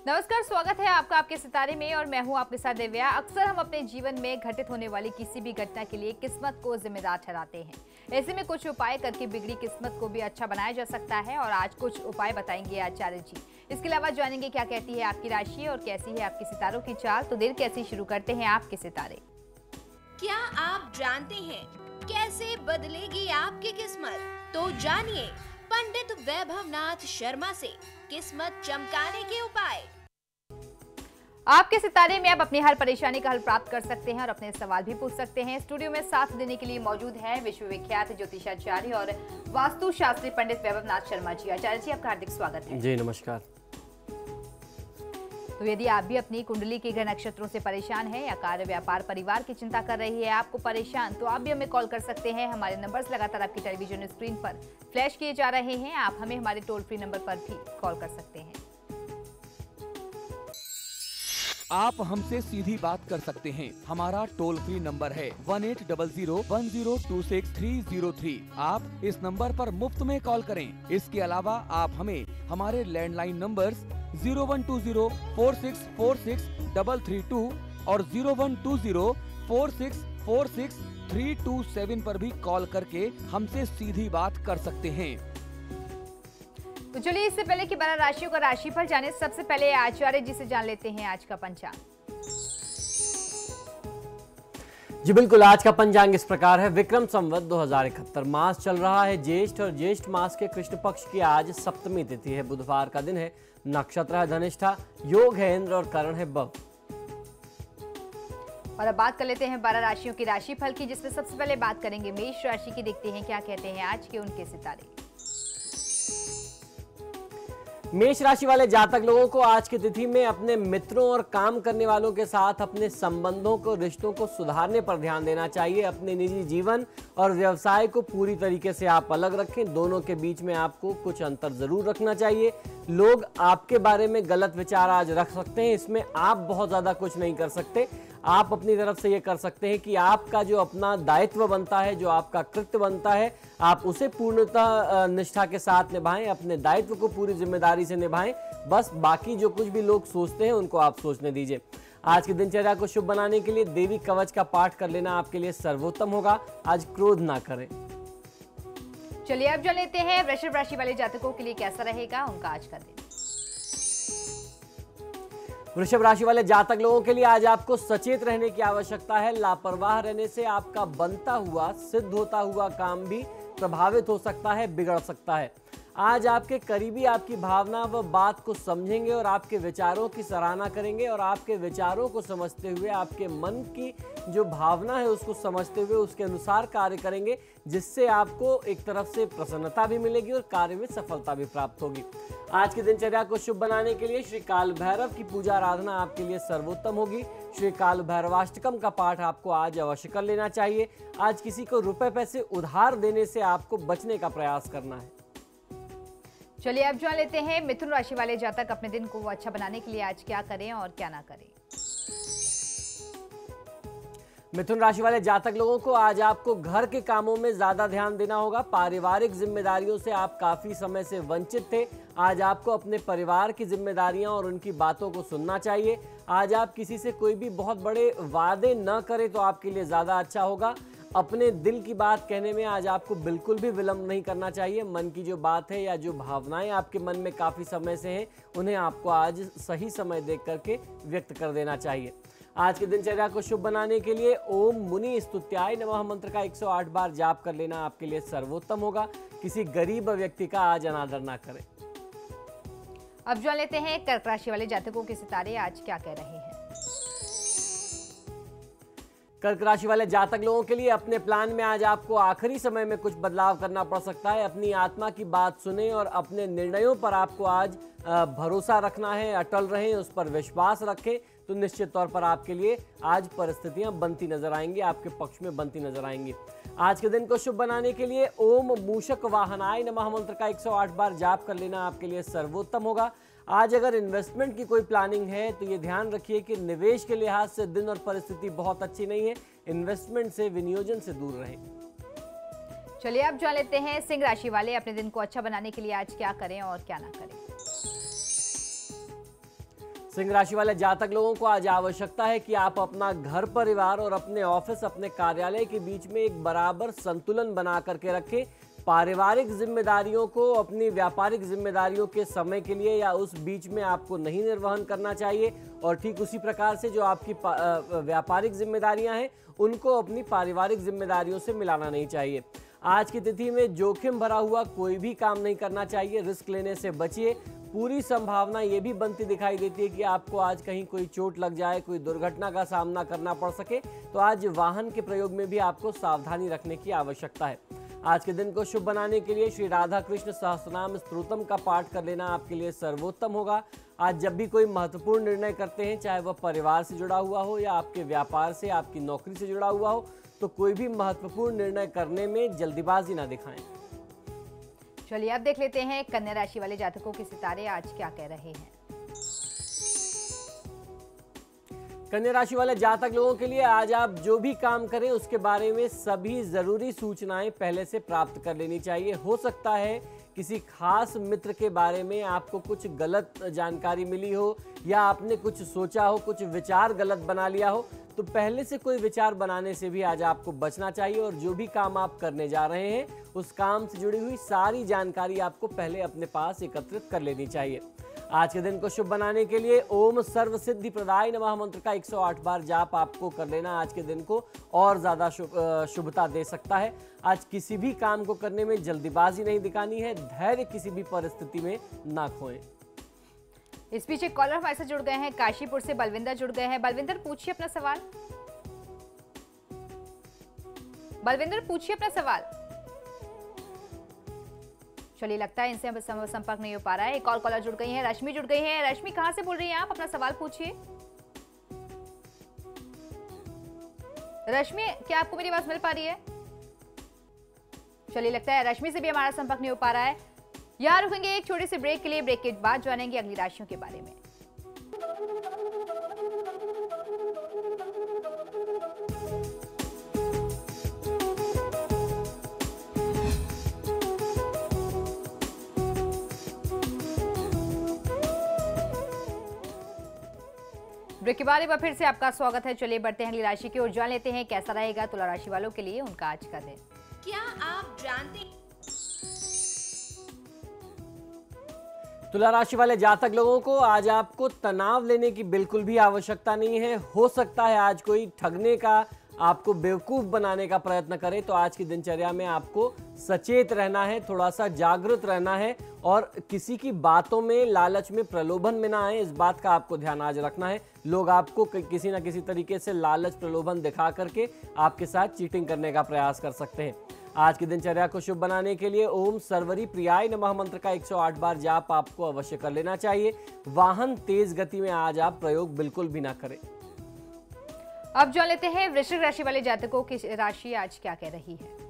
नमस्कार, स्वागत है आपका आपके सितारे में और मैं हूं आपके साथ दिव्या। अक्सर हम अपने जीवन में घटित होने वाली किसी भी घटना के लिए किस्मत को जिम्मेदार ठहराते हैं। ऐसे में कुछ उपाय करके बिगड़ी किस्मत को भी अच्छा बनाया जा सकता है और आज कुछ उपाय बताएंगे आचार्य जी। इसके अलावा जानेंगे क्या कहती है आपकी राशि और कैसी है आपके सितारों की चाल। तो देर कैसे शुरू करते हैं आपके सितारे। क्या आप जानते हैं कैसे बदलेगी आपकी किस्मत? तो जानिए पंडित वैभव नाथ शर्मा से किस्मत चमकाने के उपाय। आपके सितारे में आप अपनी हर परेशानी का हल प्राप्त कर सकते हैं और अपने सवाल भी पूछ सकते हैं। स्टूडियो में साथ देने के लिए मौजूद है विश्वविख्यात ज्योतिषाचार्य और वास्तु शास्त्री पंडित वैभव नाथ शर्मा जी। आचार्य जी, आपका हार्दिक स्वागत है। जी नमस्कार। तो यदि आप भी अपनी कुंडली के ग्रह नक्षत्रों से परेशान हैं या कार्य व्यापार परिवार की चिंता कर रही है आपको परेशान, तो आप भी हमें कॉल कर सकते हैं। हमारे नंबर्स लगातार आपकी टेलीविजन स्क्रीन पर फ्लैश किए जा रहे हैं। आप हमें हमारे टोल फ्री नंबर पर भी कॉल कर सकते हैं। आप हमसे सीधी बात कर सकते हैं। हमारा टोल फ्री नंबर है 1800-1026-303। आप इस नंबर पर मुफ्त में कॉल करें। इसके अलावा आप हमें हमारे लैंडलाइन नंबर्स 0120-4646-332 और 0120-4646-327 पर भी कॉल करके हमसे सीधी बात कर सकते हैं। तो चलिए, इससे पहले कि 12 राशियों का राशिफल जाने, सबसे पहले आचार्य जी से जान लेते हैं आज का पंचांग। जी बिल्कुल, आज का पंचांग इस प्रकार है। विक्रम संवत 2071 मास चल रहा है ज्येष्ठ और ज्येष्ठ मास के कृष्ण पक्ष की आज सप्तमी तिथि है। बुधवार का दिन है। नक्षत्र है धनिष्ठा, योग है इंद्र और करण है बव। और अब बात कर लेते हैं 12 राशियों की राशिफल की, जिसमें सबसे पहले बात करेंगे मेष राशि की। देखते हैं क्या कहते हैं आज के उनके सितारे। मेष राशि वाले जातक लोगों को आज की तिथि में अपने मित्रों और काम करने वालों के साथ अपने संबंधों को, रिश्तों को सुधारने पर ध्यान देना चाहिए। अपने निजी जीवन और व्यवसाय को पूरी तरीके से आप अलग रखें। दोनों के बीच में आपको कुछ अंतर जरूर रखना चाहिए। लोग आपके बारे में गलत विचार आज रख सकते हैं, इसमें आप बहुत ज्यादा कुछ नहीं कर सकते। आप अपनी तरफ से ये कर सकते हैं कि आपका जो अपना दायित्व बनता है, जो आपका कृत्य बनता है, आप उसे पूर्णतः निष्ठा के साथ निभाएं। अपने दायित्व को पूरी जिम्मेदारी से निभाएं। बस बाकी जो कुछ भी लोग सोचते हैं उनको आप सोचने दीजिए। आज की दिनचर्या को शुभ बनाने के लिए देवी कवच का पाठ कर लेना आपके लिए सर्वोत्तम होगा। आज क्रोध ना करें। चलिए अब जान लेते हैं वृषभ राशि वाले जातकों के लिए कैसा रहेगा उनका आज का दिन। वृषभ राशि वाले जातक लोगों के लिए आज आपको सचेत रहने की आवश्यकता है। लापरवाह रहने से आपका बनता हुआ, सिद्ध होता हुआ काम भी प्रभावित हो सकता है, बिगड़ सकता है। आज आपके करीबी आपकी भावना व बात को समझेंगे और आपके विचारों की सराहना करेंगे और आपके विचारों को समझते हुए, आपके मन की जो भावना है उसको समझते हुए उसके अनुसार कार्य करेंगे, जिससे आपको एक तरफ से प्रसन्नता भी मिलेगी और कार्य में सफलता भी प्राप्त होगी। आज की दिनचर्या को शुभ बनाने के लिए श्री काल भैरव की पूजा आराधना आपके लिए सर्वोत्तम होगी। श्री काल भैरवाष्टकम का पाठ आपको आज अवश्य कर लेना चाहिए। आज किसी को रुपए पैसे उधार देने से आपको बचने का प्रयास करना है। चलिए अब जान लेते हैं मिथुन राशि वाले जातक अपने दिन को अच्छा बनाने के लिए आज क्या करें और क्या ना करें। मिथुन राशि वाले जातक लोगों को आज आपको घर के कामों में ज्यादा ध्यान देना होगा। पारिवारिक जिम्मेदारियों से आप काफी समय से वंचित थे। आज आपको अपने परिवार की जिम्मेदारियां और उनकी बातों को सुनना चाहिए। आज आप किसी से कोई भी बहुत बड़े वादे न करें तो आपके लिए ज्यादा अच्छा होगा। अपने दिल की बात कहने में आज आपको बिल्कुल भी विलंब नहीं करना चाहिए। मन की जो बात है या जो भावनाएं आपके मन में काफी समय से हैं, उन्हें आपको आज सही समय देख करके व्यक्त कर देना चाहिए। आज की दिनचर्या को शुभ बनाने के लिए ओम मुनि स्तुत्याय नमः मंत्र का 108 बार जाप कर लेना आपके लिए सर्वोत्तम होगा। किसी गरीब व्यक्ति का आज अनादर ना करें। अब जान लेते हैं कर्क राशि वाले जातकों के सितारे आज क्या कह रहे हैं। कर्क राशि वाले जातक लोगों के लिए अपने प्लान में आज आपको आखिरी समय में कुछ बदलाव करना पड़ सकता है। अपनी आत्मा की बात सुने और अपने निर्णयों पर आपको आज भरोसा रखना है। अटल रहें, उस पर विश्वास रखें, तो निश्चित तौर पर आपके लिए आज परिस्थितियां बनती नजर आएंगी, आपके पक्ष में बनती नजर आएंगी। आज के दिन को शुभ बनाने के लिए ओम मूषक वाहनाय नमः मंत्र का 108 बार जाप कर लेना आपके लिए सर्वोत्तम होगा। आज अगर इन्वेस्टमेंट की कोई प्लानिंग है तो ये ध्यान रखिए कि निवेश के लिहाज से दिन और परिस्थिति बहुत अच्छी नहीं है। इन्वेस्टमेंट से, विनियोजन से दूर रहें। चलिए अब जान लेते हैं सिंह राशि वाले अपने दिन को अच्छा बनाने के लिए आज क्या करें और क्या ना करें। सिंह राशि वाले जातक लोगों को आज आवश्यकता है कि आप अपना घर परिवार और अपने ऑफिस, अपने कार्यालय के बीच में एक बराबर संतुलन बना करके रखें। पारिवारिक जिम्मेदारियों को अपनी व्यापारिक जिम्मेदारियों के समय के लिए या उस बीच में आपको नहीं निर्वहन करना चाहिए, और ठीक उसी प्रकार से जो आपकी व्यापारिक जिम्मेदारियां हैं उनको अपनी पारिवारिक जिम्मेदारियों से मिलाना नहीं चाहिए। आज की तिथि में जोखिम भरा हुआ कोई भी काम नहीं करना चाहिए, रिस्क लेने से बचिए। पूरी संभावना ये भी बनती दिखाई देती है कि आपको आज कहीं कोई चोट लग जाए, कोई दुर्घटना का सामना करना पड़ सके, तो आज वाहन के प्रयोग में भी आपको सावधानी रखने की आवश्यकता है। आज के दिन को शुभ बनाने के लिए श्री राधा कृष्ण सहस्रनाम स्तोत्रम का पाठ कर लेना आपके लिए सर्वोत्तम होगा। आज जब भी कोई महत्वपूर्ण निर्णय करते हैं, चाहे वह परिवार से जुड़ा हुआ हो या आपके व्यापार से, आपकी नौकरी से जुड़ा हुआ हो, तो कोई भी महत्वपूर्ण निर्णय करने में जल्दीबाजी ना दिखाएं। चलिए अब देख लेते हैं कन्या राशि वाले जातकों के सितारे आज क्या कह रहे हैं। कन्या राशि वाले जातक लोगों के लिए आज आप जो भी काम करें उसके बारे में सभी जरूरी सूचनाएं पहले से प्राप्त कर लेनी चाहिए। हो सकता है किसी खास मित्र के बारे में आपको कुछ गलत जानकारी मिली हो, या आपने कुछ सोचा हो, कुछ विचार गलत बना लिया हो, तो पहले से कोई विचार बनाने से भी आज आपको बचना चाहिए। और जो भी काम आप करने जा रहे हैं उस काम से जुड़ी हुई सारी जानकारी आपको पहले अपने पास एकत्रित कर लेनी चाहिए। आज के दिन को शुभ बनाने के लिए ओम सर्व सिद्धि प्रदाय नमः मंत्र का 108 बार जाप आपको कर लेना आज के दिन को और ज्यादा शुभता दे सकता है। आज किसी भी काम को करने में जल्दीबाजी नहीं दिखानी है, धैर्य किसी भी परिस्थिति में ना खोएं। इस पीछे कॉलर हमारे साथ जुड़ गए हैं, काशीपुर से बलविंदर जुड़ गए हैं। बलविंदर पूछिए अपना सवाल। बलविंदर पूछिए अपना सवाल। चलिए लगता है इनसे संपर्क नहीं हो पा रहा है। एक और कॉलर जुड़ गई है, रश्मि जुड़ गई है। रश्मि कहां से बोल रही हैं आप? अपना सवाल पूछिए। रश्मि, क्या आपको मेरी आवाज मिल पा रही है? चलिए लगता है रश्मि से भी हमारा संपर्क नहीं हो पा रहा है। यहाँ रुकेंगे एक छोटे से ब्रेक के लिए। ब्रेक के बाद जानेंगे अगली राशियों के बारे में। ब्रेक के बाद एक बार फिर से आपका स्वागत है। चलिए बढ़ते हैं अगली राशि की ओर, जान लेते हैं कैसा रहेगा तुला राशि वालों के लिए उनका आज का दिन। क्या आप जानते हैं तुला राशि वाले जातक लोगों को आज आपको तनाव लेने की बिल्कुल भी आवश्यकता नहीं है। हो सकता है आज कोई ठगने का, आपको बेवकूफ बनाने का प्रयत्न करे, तो आज की दिनचर्या में आपको सचेत रहना है, थोड़ा सा जागृत रहना है और किसी की बातों में, लालच में, प्रलोभन में ना आए, इस बात का आपको ध्यान आज रखना है। लोग आपको किसी ना किसी तरीके से लालच, प्रलोभन दिखा करके आपके साथ चीटिंग करने का प्रयास कर सकते हैं। आज की दिनचर्या को शुभ बनाने के लिए ओम सर्वरी प्रियाय नमः मंत्र का 108 बार जाप आपको अवश्य कर लेना चाहिए। वाहन तेज गति में आज आप प्रयोग बिल्कुल भी ना करें। अब जान लेते हैं वृश्चिक राशि वाले जातकों की राशि आज क्या कह रही है।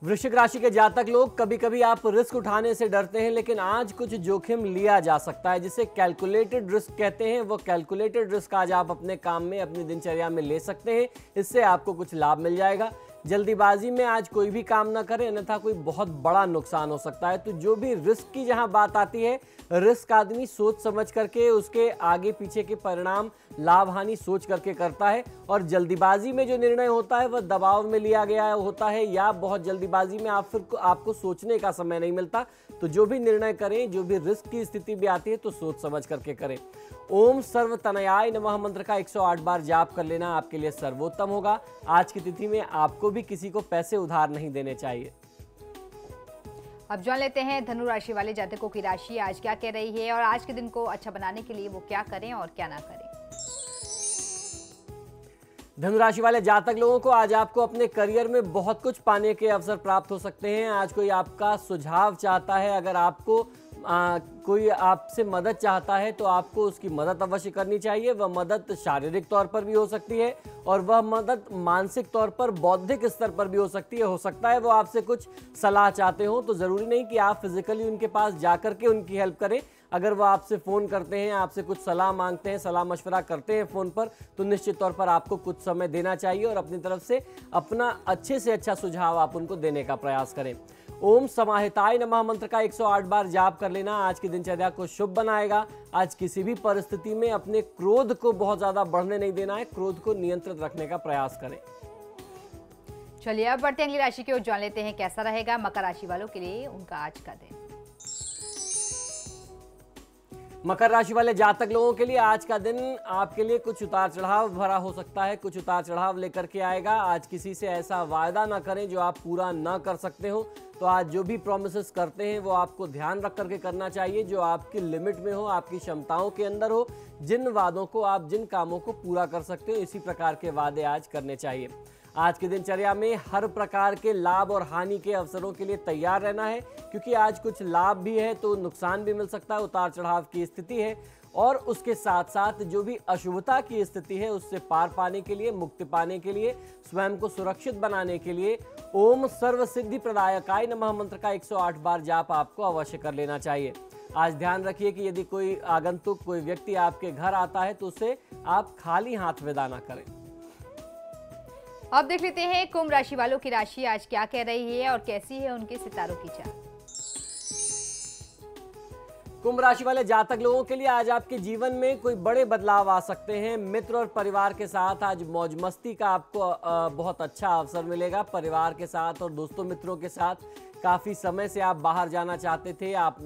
वृश्चिक राशि के जातक लोग, कभी कभी आप रिस्क उठाने से डरते हैं, लेकिन आज कुछ जोखिम लिया जा सकता है जिसे कैलकुलेटेड रिस्क कहते हैं। वो कैलकुलेटेड रिस्क आज आप अपने काम में, अपनी दिनचर्या में ले सकते हैं। इससे आपको कुछ लाभ मिल जाएगा। जल्दीबाजी में आज कोई भी काम ना करें, अन्यथा कोई बहुत बड़ा नुकसान हो सकता है। तो जो भी रिस्क की जहां बात आती है, रिस्क आदमी सोच समझ करके उसके आगे पीछे के परिणाम, लाभ हानि सोच करके करता है। और जल्दीबाजी में जो निर्णय होता है वह दबाव में लिया गया होता है, या बहुत जल्दीबाजी में आपको सोचने का समय नहीं मिलता। तो जो भी निर्णय करें, जो भी रिस्क की स्थिति भी आती है, तो सोच समझ करके करें। ओम सर्व तनयाय नमः मंत्र का 108 बार जाप कर लेना आपके लिए सर्वोत्तम होगा। आज की तिथि में आपको भी किसी को पैसे उधार नहीं देने चाहिए। अब जान लेते हैं धनु राशि वाले जातकों की राशि आज क्या कह रही है और आज के दिन को अच्छा बनाने के लिए वो क्या करें और क्या ना करें। धनु राशि वाले जातक लोगों को आज आपको अपने करियर में बहुत कुछ पाने के अवसर प्राप्त हो सकते हैं। आज कोई आपका सुझाव चाहता है, अगर आपको कोई आपसे मदद चाहता है तो आपको उसकी मदद अवश्य करनी चाहिए। वह मदद शारीरिक तौर पर भी हो सकती है और वह मदद मानसिक तौर पर, बौद्धिक स्तर पर भी हो सकती है। हो सकता है वो आपसे कुछ सलाह चाहते हो, तो ज़रूरी नहीं कि आप फिजिकली उनके पास जाकर के उनकी हेल्प करें। अगर वो आपसे फ़ोन करते हैं, आपसे कुछ सलाह मांगते हैं, सलाह मशवरा करते हैं फ़ोन पर, तो निश्चित तौर पर आपको कुछ समय देना चाहिए और अपनी तरफ से अपना अच्छे से अच्छा सुझाव आप उनको देने का प्रयास करें। ओम समाहिताय नमः मंत्र का 108 बार जाप कर लेना आज की दिनचर्या को शुभ बनाएगा। आज किसी भी परिस्थिति में अपने क्रोध को बहुत ज्यादा बढ़ने नहीं देना है, क्रोध को नियंत्रित रखने का प्रयास करें। चलिए अब बढ़ते हैं अगली राशि की ओर, जान लेते हैं कैसा रहेगा मकर राशि वालों के लिए उनका आज का दिन। मकर राशि वाले जातक लोगों के लिए आज का दिन आपके लिए कुछ उतार चढ़ाव भरा हो सकता है, कुछ उतार चढ़ाव लेकर के आएगा। आज किसी से ऐसा वायदा ना करें जो आप पूरा ना कर सकते हो। तो आज जो भी प्रॉमिसेस करते हैं वो आपको ध्यान रख करके करना चाहिए, जो आपकी लिमिट में हो, आपकी क्षमताओं के अंदर हो। जिन वादों को आप, जिन कामों को पूरा कर सकते हो, इसी प्रकार के वादे आज करने चाहिए। आज की दिनचर्या में हर प्रकार के लाभ और हानि के अवसरों के लिए तैयार रहना है, क्योंकि आज कुछ लाभ भी है तो नुकसान भी मिल सकता है, उतार चढ़ाव की स्थिति है। और उसके साथ साथ जो भी अशुभता की स्थिति है उससे पार पाने के लिए, मुक्ति पाने के लिए, स्वयं को सुरक्षित बनाने के लिए ओम सर्व सिद्धि प्रदायकाय नमः मंत्र का 108 बार जाप आपको अवश्य कर लेना चाहिए। आज ध्यान रखिए कि यदि कोई आगंतुक, कोई व्यक्ति आपके घर आता है तो उसे आप खाली हाथ विदा ना करें। अब देख लेते हैं कुंभ राशि वालों की राशि आज क्या कह रही है और कैसी है उनके सितारों की चाल। कुंभ राशि वाले जातक लोगों के लिए आज आपके जीवन में कोई बड़े बदलाव आ सकते हैं। मित्र और परिवार के साथ आज मौज मस्ती का आपको बहुत अच्छा अवसर मिलेगा। परिवार के साथ और दोस्तों मित्रों के साथ काफ़ी समय से आप बाहर जाना चाहते थे, आप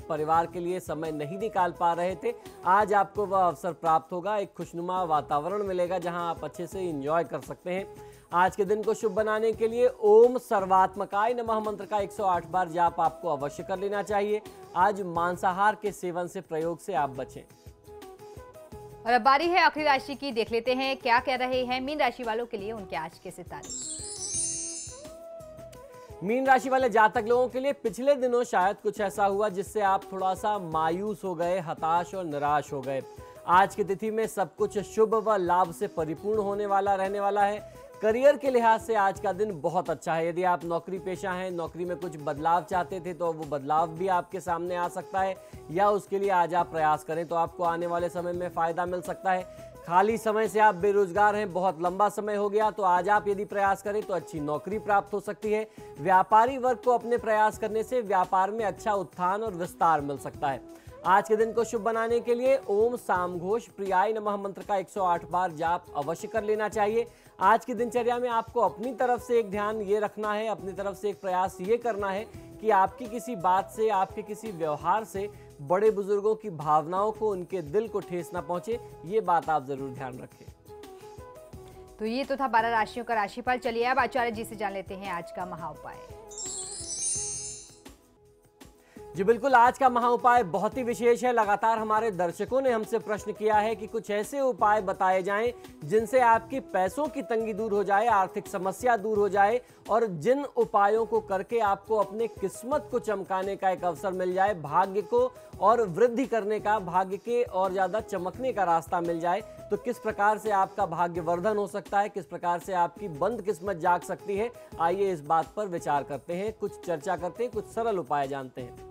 परिवार के लिए समय नहीं निकाल पा रहे थे, आज आपको वह अवसर प्राप्त होगा। एक खुशनुमा वातावरण मिलेगा जहां आप अच्छे से एंजॉय कर सकते हैं। आज के दिन को शुभ बनाने के लिए ओम सर्वात्मकाय नमः मंत्र का 108 बार जाप आपको अवश्य कर लेना चाहिए। आज मांसाहार के सेवन से, प्रयोग से आप बचें। और अब बारी है आखिरी राशि की, देख लेते हैं क्या कह रहे हैं मीन राशि वालों के लिए उनके आज के सितारे। मीन राशि वाले जातक लोगों के लिए पिछले दिनों शायद कुछ ऐसा हुआ जिससे आप थोड़ा सा मायूस हो गए, हताश और निराश हो गए। आज की तिथि में सब कुछ शुभ व लाभ से परिपूर्ण होने वाला रहने वाला है। करियर के लिहाज से आज का दिन बहुत अच्छा है। यदि आप नौकरी पेशा हैं, नौकरी में कुछ बदलाव चाहते थे तो वो बदलाव भी आपके सामने आ सकता है, या उसके लिए आज आप प्रयास करें तो आपको आने वाले समय में फायदा मिल सकता है। खाली समय से आप बेरोजगार हैं, बहुत लंबा समय हो गया, तो आज आप यदि प्रयास करें तो अच्छी नौकरी प्राप्त हो सकती है। व्यापारी वर्ग को अपने प्रयास करने से व्यापार में अच्छा उत्थान और विस्तार मिल सकता है। आज के दिन को शुभ बनाने के लिए ओम सामघोष प्रियाय नमः मंत्र का 108 बार जाप अवश्य कर लेना चाहिए। आज की दिनचर्या में आपको अपनी तरफ से एक ध्यान ये रखना है, अपनी तरफ से एक प्रयास ये करना है कि आपकी किसी बात से, आपके किसी व्यवहार से बड़े बुजुर्गों की भावनाओं को, उनके दिल को ठेस ना पहुंचे। ये बात आप जरूर ध्यान रखें। तो ये तो था 12 राशियों का राशिफल। चलिए अब आचार्य जी से जान लेते हैं आज का महा उपाय। जी बिल्कुल, आज का महा उपाय बहुत ही विशेष है। लगातार हमारे दर्शकों ने हमसे प्रश्न किया है कि कुछ ऐसे उपाय बताए जाएं जिनसे आपकी पैसों की तंगी दूर हो जाए, आर्थिक समस्या दूर हो जाए, और जिन उपायों को करके आपको अपने किस्मत को चमकाने का एक अवसर मिल जाए, भाग्य को और वृद्धि करने का, भाग्य के और ज्यादा चमकने का रास्ता मिल जाए। तो किस प्रकार से आपका भाग्यवर्धन हो सकता है, किस प्रकार से आपकी बंद किस्मत जाग सकती है, आइए इस बात पर विचार करते हैं, कुछ चर्चा करते हैं, कुछ सरल उपाय जानते हैं।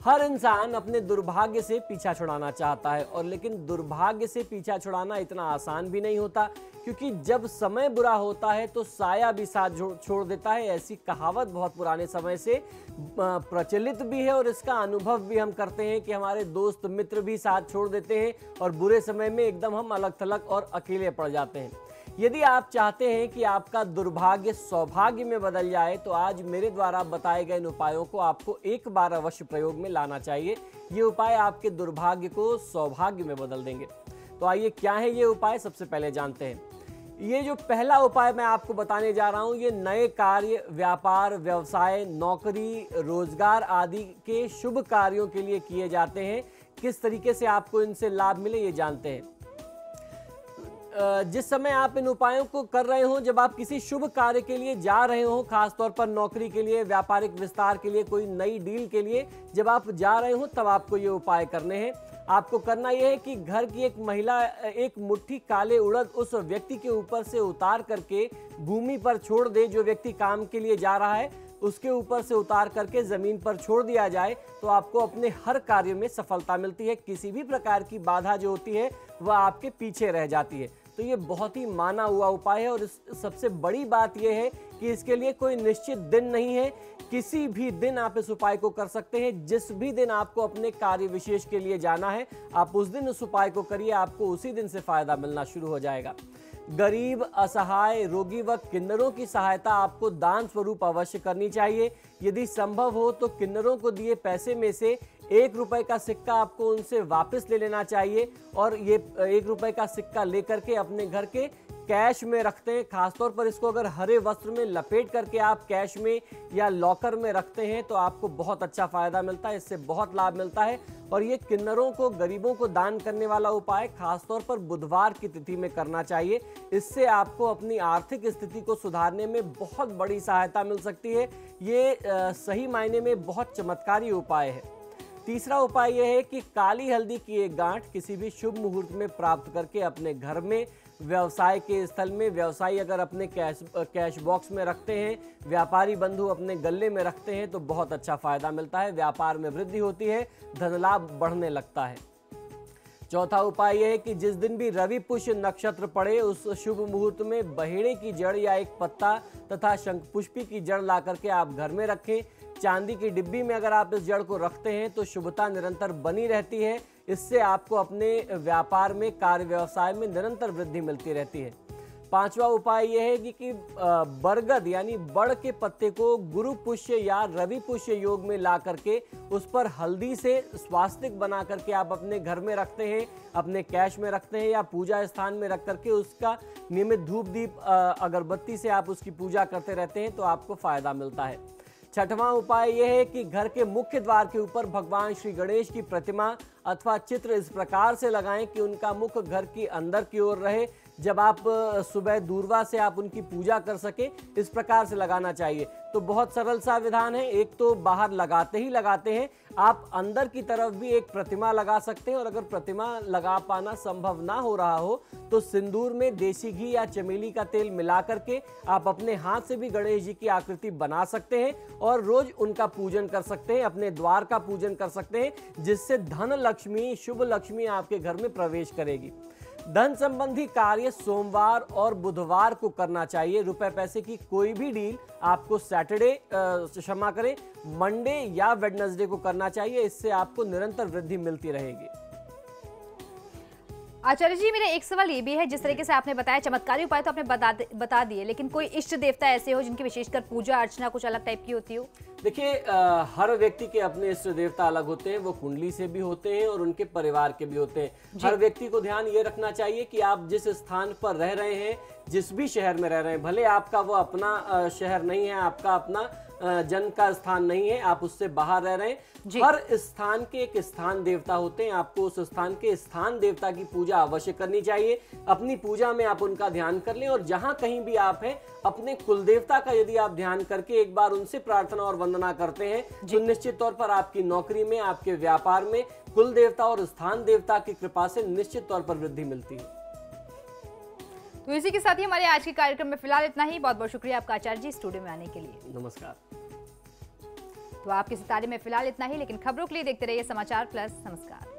हर इंसान अपने दुर्भाग्य से पीछा छुड़ाना चाहता है, और लेकिन दुर्भाग्य से पीछा छुड़ाना इतना आसान भी नहीं होता, क्योंकि जब समय बुरा होता है तो साया भी साथ छोड़ देता है। ऐसी कहावत बहुत पुराने समय से प्रचलित भी है, और इसका अनुभव भी हम करते हैं कि हमारे दोस्त मित्र भी साथ छोड़ देते हैं और बुरे समय में एकदम हम अलग थलग और अकेले पड़ जाते हैं। यदि आप चाहते हैं कि आपका दुर्भाग्य सौभाग्य में बदल जाए तो आज मेरे द्वारा बताए गए इन उपायों को आपको एक बार अवश्य प्रयोग में लाना चाहिए। ये उपाय आपके दुर्भाग्य को सौभाग्य में बदल देंगे। तो आइए क्या है ये उपाय, सबसे पहले जानते हैं। ये जो पहला उपाय मैं आपको बताने जा रहा हूं, ये नए कार्य, व्यापार, व्यवसाय, नौकरी, रोजगार आदि के शुभ कार्यों के लिए किए जाते हैं। किस तरीके से आपको इनसे लाभ मिले ये जानते हैं। जिस समय आप इन उपायों को कर रहे हो, जब आप किसी शुभ कार्य के लिए जा रहे हो, खासतौर पर नौकरी के लिए, व्यापारिक विस्तार के लिए, कोई नई डील के लिए जब आप जा रहे हो, तब आपको ये उपाय करने हैं। आपको करना यह है कि घर की एक महिला एक मुट्ठी काले उड़द उस व्यक्ति के ऊपर से उतार करके भूमि पर छोड़ दे। जो व्यक्ति काम के लिए जा रहा है उसके ऊपर से उतार करके जमीन पर छोड़ दिया जाए तो आपको अपने हर कार्य में सफलता मिलती है। किसी भी प्रकार की बाधा जो होती है वह आपके पीछे रह जाती है। तो ये बहुत ही माना हुआ उपाय है। और सबसे बड़ी बात यह है कि इसके लिए कोई निश्चित दिन नहीं है, किसी भी दिन आप इस उपाय को कर सकते हैं। जिस भी दिन आपको अपने कार्य विशेष के लिए जाना है, आप उस दिन उस उपाय को करिए, आपको उसी दिन से फायदा मिलना शुरू हो जाएगा। गरीब, असहाय, रोगी व किन्नरों की सहायता आपको दान स्वरूप अवश्य करनी चाहिए। यदि संभव हो तो किन्नरों को दिए पैसे में से 1 रुपए का सिक्का आपको उनसे वापस ले लेना चाहिए और ये 1 रुपए का सिक्का लेकर के अपने घर के कैश में रखते हैं। खासतौर पर इसको अगर हरे वस्त्र में लपेट करके आप कैश में या लॉकर में रखते हैं तो आपको बहुत अच्छा फायदा मिलता है, इससे बहुत लाभ मिलता है। और ये किन्नरों को, गरीबों को दान करने वाला उपाय खासतौर पर बुधवार की तिथि में करना चाहिए। इससे आपको अपनी आर्थिक स्थिति को सुधारने में बहुत बड़ी सहायता मिल सकती है। ये सही मायने में बहुत चमत्कारी उपाय है। तीसरा उपाय यह है कि काली हल्दी की एक गांठ किसी भी शुभ मुहूर्त में प्राप्त करके अपने घर में, व्यवसाय के स्थल में, व्यवसायी अगर अपने कैश बॉक्स में रखते हैं, व्यापारी बंधु अपने गल्ले में रखते हैं तो बहुत अच्छा फायदा मिलता है, व्यापार में वृद्धि होती है, धन लाभ बढ़ने लगता है। चौथा उपाय यह है कि जिस दिन भी रवि पुष्य नक्षत्र पड़े उस शुभ मुहूर्त में बहेड़े की जड़ या एक पत्ता तथा शंखपुष्पी की जड़ ला करके आप घर में रखें। चांदी की डिब्बी में अगर आप इस जड़ को रखते हैं तो शुभता निरंतर बनी रहती है। इससे आपको अपने व्यापार में, कार्य व्यवसाय में निरंतर वृद्धि मिलती रहती है। पांचवा उपाय यह है कि बरगद यानी बड़ के पत्ते को गुरु पुष्य या रवि पुष्य योग में ला करके उस पर हल्दी से स्वास्तिक बना करके आप अपने घर में रखते हैं, अपने कैश में रखते हैं या पूजा स्थान में रख करके उसका नियमित धूप दीप अगरबत्ती से आप उसकी पूजा करते रहते हैं तो आपको फायदा मिलता है। छठवां उपाय यह है कि घर के मुख्य द्वार के ऊपर भगवान श्री गणेश की प्रतिमा अथवा चित्र इस प्रकार से लगाएं कि उनका मुख घर की अंदर की ओर रहे। जब आप सुबह दूरवा से आप उनकी पूजा कर सके, इस प्रकार से लगाना चाहिए। तो बहुत सरल सा विधान है। एक तो बाहर लगाते ही लगाते हैं, आप अंदर की तरफ भी एक प्रतिमा लगा सकते हैं। और अगर प्रतिमा लगा पाना संभव ना हो रहा हो तो सिंदूर में देसी घी या चमेली का तेल मिला करके आप अपने हाथ से भी गणेश जी की आकृति बना सकते हैं और रोज उनका पूजन कर सकते हैं, अपने द्वार का पूजन कर सकते हैं, जिससे धन लक्ष्मी, शुभ लक्ष्मी आपके घर में प्रवेश करेगी। धन संबंधी कार्य सोमवार और बुधवार को करना चाहिए। रुपए पैसे की कोई भी डील आपको क्षमा करें, मंडे या वेडनेसडे को करना चाहिए। इससे आपको निरंतर वृद्धि मिलती रहेगी। आचार्य जी, मेरा एक सवाल ये भी है, जिस तरीके से आपने बताया चमत्कारी उपाय तो आपने बता दिए, लेकिन कोई इष्ट देवता ऐसे हो जिनकी विशेषकर पूजा अर्चना कुछ अलग टाइप की होती हो? देखिए, हर व्यक्ति के अपने इष्ट देवता अलग होते हैं, वो कुंडली से भी होते हैं और उनके परिवार के भी होते हैं। हर व्यक्ति को ध्यान ये रखना चाहिए कि आप जिस स्थान पर रह रहे हैं, जिस भी शहर में रह रहे हैं, भले आपका वो अपना शहर नहीं है, आपका अपना जन्म का स्थान नहीं है, आप उससे बाहर रह रहे हैं, हर स्थान के एक स्थान देवता होते हैं। आपको उस स्थान के स्थान देवता की पूजा अवश्य करनी चाहिए। अपनी पूजा में आप उनका ध्यान कर लें और जहां कहीं भी आप हैं, अपने कुल देवता का यदि आप ध्यान करके एक बार उनसे प्रार्थना और वंदना करते हैं तो निश्चित तौर पर आपकी नौकरी में, आपके व्यापार में कुल देवता और स्थान देवता की कृपा से निश्चित तौर पर वृद्धि मिलती है। तो इसी के साथ ही हमारे आज के कार्यक्रम में फिलहाल इतना ही। बहुत बहुत शुक्रिया आपका आचार्य जी स्टूडियो में आने के लिए। नमस्कार। तो आपके सितारे में फिलहाल इतना ही, लेकिन खबरों के लिए देखते रहिए समाचार प्लस। नमस्कार।